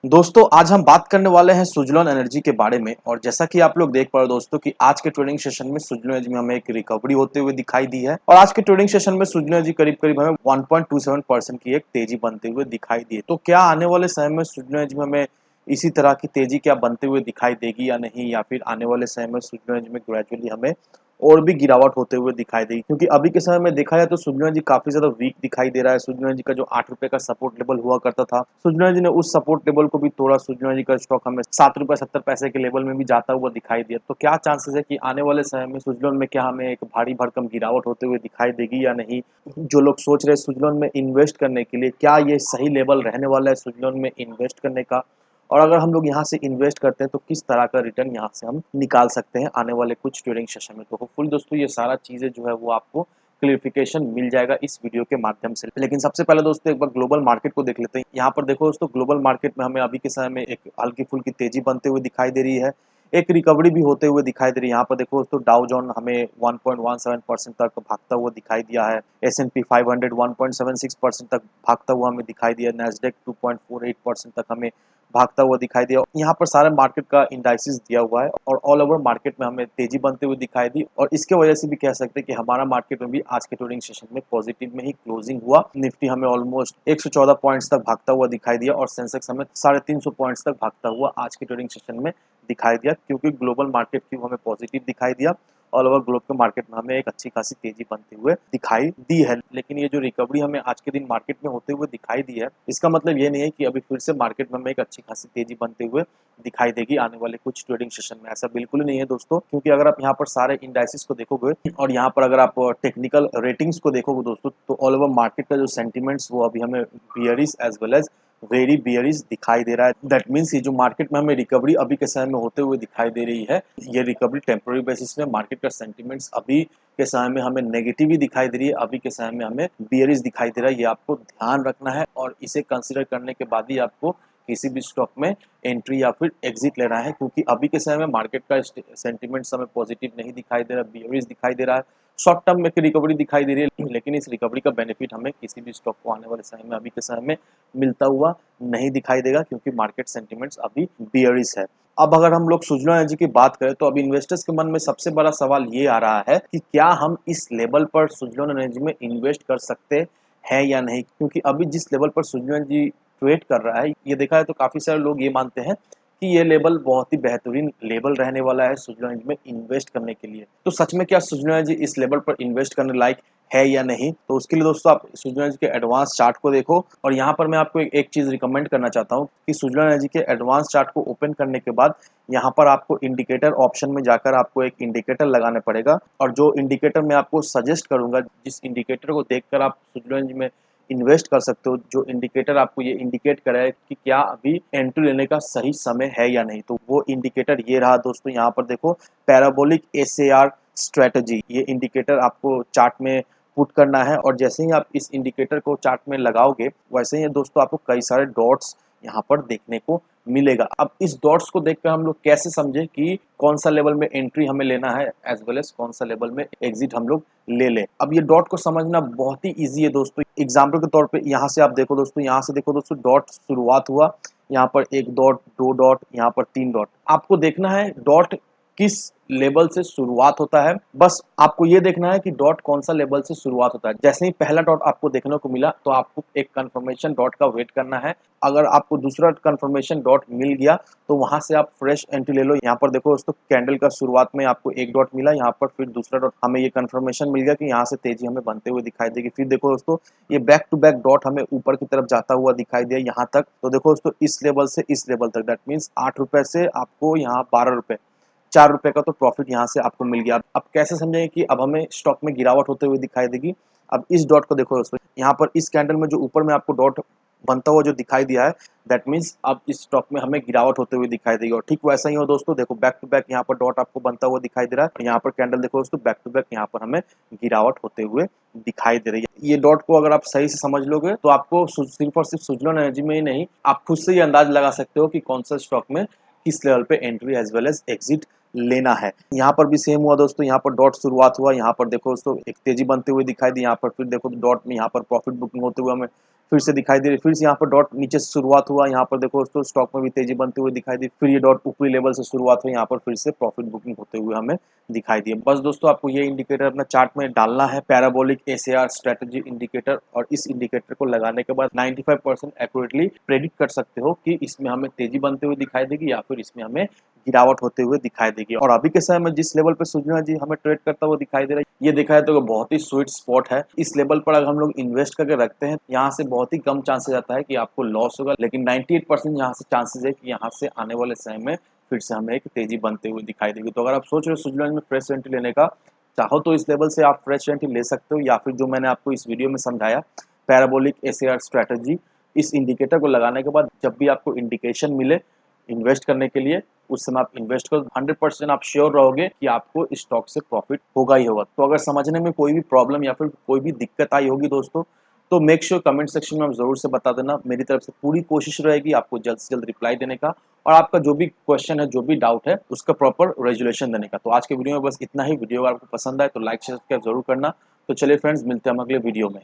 दोस्तों आज हम बात करने वाले हैं सुज़लोन एनर्जी के बारे में। और जैसा कि आप लोग देख पा रहे हो दोस्तों कि आज के ट्रेडिंग सेशन में सुज़लोन एनर्जी में हमें एक रिकवरी होते हुए दिखाई दी है और आज के ट्रेडिंग सेशन में सुज़लोन एनर्जी करीब-करीब हमें 1.27% की एक तेजी बनते हुए दिखाई दी है। तो क्या आने वाले समय में सुज़लोन एनर्जी में हमें इसी तरह की तेजी क्या बनते हुए दिखाई देगी या नहीं, या फिर आने वाले समय में सुज़लोन एनर्जी में ग्रेजुअली हमें और भी गिरावट होते हुए दिखाई देगी? क्योंकि अभी के समय में देखा जाए तो सुज़लोन एनर्जी काफ़ी ज़्यादा वीक दिखाई दे रहा है। सुज़लोन एनर्जी का जो ₹8 का सपोर्ट लेवल हुआ करता था, सुज़लोन एनर्जी ने उस सपोर्ट लेवल को भी तोड़ा। सुज़लोन एनर्जी का स्टॉक हमें ₹7.70 के लेवल में भी जाता हुआ दिखाई दिया। तो क्या चांसेस है कि आने वाले समय में सुज़लोन में क्या हमें एक भारी भरकम गिरावट होते हुए दिखाई देगी या नहीं? जो लोग सोच रहे हैं सुज़लोन में इन्वेस्ट करने के लिए, क्या ये सही लेवल रहने वाला है सुज़लोन में इन्वेस्ट करने का? और अगर हम लोग यहाँ से इन्वेस्ट करते हैं तो किस तरह का रिटर्न यहाँ से हम निकाल सकते हैं आने वाले कुछ ट्रेडिंग सेशन में? तो होपफुली दोस्तों ये सारा चीज़ें जो है वो आपको क्लियरिफिकेशन मिल जाएगा इस वीडियो के माध्यम से। लेकिन सबसे पहले दोस्तों एक बार ग्लोबल मार्केट को देख लेते हैं। यहाँ पर देखो दोस्तों, ग्लोबल मार्केट में हमें अभी के समय में एक हल्की-फुल्की तेज़ी बनते हुए दिखाई दे रही है। एक रिकवरी भी होते हुए दिखाई दे रही है। यहाँ पर देखो दोस्तों, डाउ जोन हमें 1.17% तक भागता हुआ दिखाई दिया है। एस-एंड-पी 500 1.76% तक भागता हुआ हमें दिखाई दिया। नैस्डैक 2.48% तक हमें भागता हुआ दिखाई दिया। यहाँ पर सारे मार्केट का इंडाइसिस दिया हुआ है और ऑल ओवर मार्केट में हमें तेजी बनते हुए दिखाई दी और इसके वजह से भी कह सकते हैं कि हमारा मार्केट में भी आज के ट्रेडिंग सेशन में पॉजिटिव में ही क्लोजिंग हुआ। निफ्टी हमें ऑलमोस्ट 114 पॉइंट्स तक भागता हुआ दिखाई दिया और सेंसेक्स हमें 350 पॉइंट्स तक भागता हुआ आज के ट्रेडिंग सेशन में दिखाई दिया, क्योंकि ग्लोबल मार्केट व्यू हमें पॉजिटिव दिखाई दिया। ऑल ओवर ग्लोब के मार्केट में हमें एक अच्छी खासी तेजी बनते हुए दिखाई दी है। लेकिन ये जो रिकवरी हमें आज के दिन मार्केट में होते हुए दिखाई दी है, इसका मतलब ये नहीं है कि अभी फिर से मार्केट में हमें एक अच्छी खासी तेजी बनते हुए दिखाई देगी आने वाले कुछ ट्रेडिंग सेशन में। ऐसा बिल्कुल नहीं है दोस्तों, क्योंकि अगर आप यहाँ पर सारे इंडाइसिस को देखोगे और यहाँ पर अगर आप टेक्निकल रेटिंग्स को देखोगे दोस्तों, तो ऑल ओवर मार्केट का जो सेंटिमेंट्स वो अभी हमें bearish as well as very bearish दिखाई दे रहा है। दैट मीन्स ये जो मार्केट में हमें रिकवरी अभी के समय में होते हुए दिखाई दे रही है, ये रिकवरी टेम्पोररी बेसिस में मार्केट का सेंटिमेंट्स अभी के समय में हमें नेगेटिव ही दिखाई दे रही है। अभी के समय में हमें बियरिश दिखाई दे रहा है। ये आपको ध्यान रखना है और इसे कंसिडर करने के बाद ही आपको किसी भी स्टॉक में एंट्री या फिर एग्जिट लेना है, क्योंकि अभी के समय में मार्केट का सेंटिमेंट्स हमें पॉजिटिव नहीं दिखाई दे रहा, बियरिश दिखाई दे रहा है। शॉर्ट टर्म में रिकवरी दिखाई दे रही है, लेकिन इस रिकवरी का बेनिफिट हमें किसी भी स्टॉक को आने वाले समय में अभी के समय में मिलता हुआ नहीं दिखाई देगा, क्योंकि मार्केट सेंटिमेंट्स अभी बियरिश है। अब अगर हम लोग सुज़लोन एनर्जी की बात करें तो अब इन्वेस्टर्स के मन में सबसे बड़ा सवाल ये आ रहा है कि क्या हम इस लेवल पर सुज़लोन एनर्जी में इन्वेस्ट कर सकते हैं या नहीं? क्योंकि अभी जिस लेवल पर सुज़लोन एनर्जी ट्रेड कर रहा है, ये देखा है तो काफ़ी सारे लोग ये मानते हैं कि ये लेवल बहुत ही बेहतरीन लेवल रहने वाला है सुज़लोन एनर्जी में इन्वेस्ट करने के लिए। तो सच में क्या सुज़लोन एनर्जी इस लेवल पर इन्वेस्ट करने लायक है या नहीं? तो उसके लिए दोस्तों आप सुज़लोन एनर्जी के एडवांस चार्ट को देखो और यहाँ पर मैं आपको एक चीज़ रिकमेंड करना चाहता हूँ कि सुज़लोन एनर्जी के एडवांस चार्ट को ओपन करने के बाद यहाँ पर आपको इंडिकेटर ऑप्शन में जाकर आपको एक इंडिकेटर लगाना पड़ेगा और जो इंडिकेटर मैं आपको सजेस्ट करूँगा, जिस इंडिकेटर को देखकर आप सुज़लोन एनर्जी में इन्वेस्ट कर सकते हो, जो इंडिकेटर आपको ये इंडिकेट करे कि क्या अभी एंट्री लेने का सही समय है या नहीं, तो वो इंडिकेटर ये रहा दोस्तों। यहाँ पर देखो, पैराबोलिक एसएआर स्ट्रेटजी, ये इंडिकेटर आपको चार्ट में पुट करना है और जैसे ही आप इस इंडिकेटर को चार्ट में लगाओगे, वैसे ही दोस्तों आपको कई सारे डॉट्स यहाँ पर देखने को मिलेगा। अब इस डॉट्स को देखकर हम लोग कैसे समझे कि कौन सा लेवल में एंट्री हमें लेना है एज वेल एज कौन सा लेवल में एग्जिट हम लोग ले लें। अब ये डॉट को समझना बहुत ही ईजी है दोस्तों। एग्जाम्पल के तौर पे यहाँ से आप देखो दोस्तों, यहाँ से देखो दोस्तों, डॉट शुरुआत हुआ, यहाँ पर 1 डॉट, 2 डॉट, यहाँ पर 3 डॉट। आपको देखना है डॉट किस लेवल से शुरुआत होता है, बस आपको ये देखना है कि डॉट कौन सा लेवल से शुरुआत होता है। जैसे ही पहला डॉट आपको देखने को मिला तो आपको एक कंफर्मेशन डॉट का वेट करना है। अगर आपको दूसरा कंफर्मेशन डॉट मिल गया तो वहां से आप फ्रेश एंट्री ले लो। यहाँ पर देखो दोस्तों, कैंडल का शुरुआत में आपको 1 डॉट मिला, यहाँ पर फिर दूसरा डॉट, हमें ये कंफर्मेशन मिल गया कि यहाँ से तेजी हमें बनते हुए दिखाई देगी। फिर देखो दोस्तों, ये बैक टू बैक डॉट हमें ऊपर की तरफ जाता हुआ दिखाई दिया यहाँ तक। तो देखो दोस्तों, इस लेवल से इस लेवल तक, दैट मीन्स 8 रुपए से आपको यहाँ 12 रुपए, 4 रुपए का तो प्रॉफिट यहाँ से आपको मिल गया। अब कैसे समझेंगे कि अब हमें स्टॉक में गिरावट होते हुए दिखाई देगी? अब इस डॉट को देखो दोस्तों, यहाँ पर इस कैंडल में जो ऊपर में आपको डॉट बनता हुआ जो दिखाई दिया है, दैट मीन्स अब इस स्टॉक में हमें गिरावट होते हुए दिखाई देगी। और ठीक वैसा ही हो दोस्तों, देखो बैक टू बैक यहाँ पर डॉट आपको बनता हुआ दिखाई दे रहा है और यहाँ पर कैंडल देखो दोस्तों, बैक टू बैक यहाँ पर हमें गिरावट होते हुए दिखाई दे रही है। ये डॉट को अगर आप सही से समझ लोगे तो आपको सिर्फ और सिर्फ सुज़लोन एनर्जी में ही नहीं, आप खुद से ये अंदाज लगा सकते हो कि कौन सा स्टॉक में किस लेवल पे entry as well as exit लेना है। यहाँ पर भी सेम हुआ दोस्तों, यहाँ पर डॉट शुरुआत हुआ, यहाँ पर देखो दोस्तों एक तेजी बनते हुए दिखाई दी, यहाँ पर फिर देखो डॉट में यहाँ पर प्रॉफिट बुकिंग होते हुए हमें फिर से दिखाई दे रही, फिर से यहाँ पर डॉट नीचे से शुरुआत हुआ, यहाँ पर देखो दोस्तों स्टॉक में भी तेजी बनते हुए दिखाई दी, फिर ये डॉट ऊपरी लेवल से शुरुआत हुई, यहाँ पर फिर से प्रॉफिट बुकिंग होते हुए हमें दिखाई दिए। बस दोस्तों आपको ये इंडिकेटर अपना चार्ट में डालना है, पैराबोलिक एसएआर स्ट्रेटजी इंडिकेटर, और इस इंडिकेटर को लगाने के बाद 95% एक्यूरेटली प्रेडिक्ट कर सकते हो कि इसमें हमें तेजी बनते हुए दिखाई देगी या फिर इसमें हमें गिरावट होते हुए दिखाई देगी। और अभी के समय में जिस लेवल पे सुजना जी हमें ट्रेड करता हुआ दिखाई दे रहा है, ये दिखाई तो बहुत ही स्वीट स्पॉट है। इस लेवल पर अगर हम लोग इन्वेस्ट करके रखते हैं, यहाँ से बहुत ही कम चांसेस आता है कि आपको लॉस होगा, लेकिन 98% यहाँ से चांसेस है कि यहाँ से आने वाले समय में फिर से हमें एक तेजी बनते हुए दिखाई देगी। तो अगर आप सोच रहे हो सुजलैंड में फ्रेश एंट्री लेने का, चाहो तो इस लेवल से आप फ्रेश एंट्री ले सकते हो, या फिर जो मैंने आपको इस वीडियो में समझाया पैराबोलिक एसएआर स्ट्रेटजी, इस इंडिकेटर को लगाने के बाद जब भी आपको इंडिकेशन मिले इन्वेस्ट करने के लिए, उस समय आप इन्वेस्ट करो। 100% आप श्योर रहोगे कि आपको इस स्टॉक से प्रॉफिट होगा ही होगा। तो अगर समझने में कोई भी प्रॉब्लम या फिर कोई भी दिक्कत आई होगी दोस्तों, तो मेक श्योर कमेंट सेक्शन में आप जरूर से बता देना। मेरी तरफ से पूरी कोशिश रहेगी आपको जल्द से जल्द रिप्लाई देने का, और आपका जो भी क्वेश्चन है, जो भी डाउट है, उसका प्रॉपर रेजुलेशन देने का। तो आज के वीडियो में बस इतना ही। वीडियो अगर आपको पसंद आए तो लाइक शेयर जरूर करना। तो चलिए फ्रेंड्स, मिलते हैं हम अगले वीडियो में।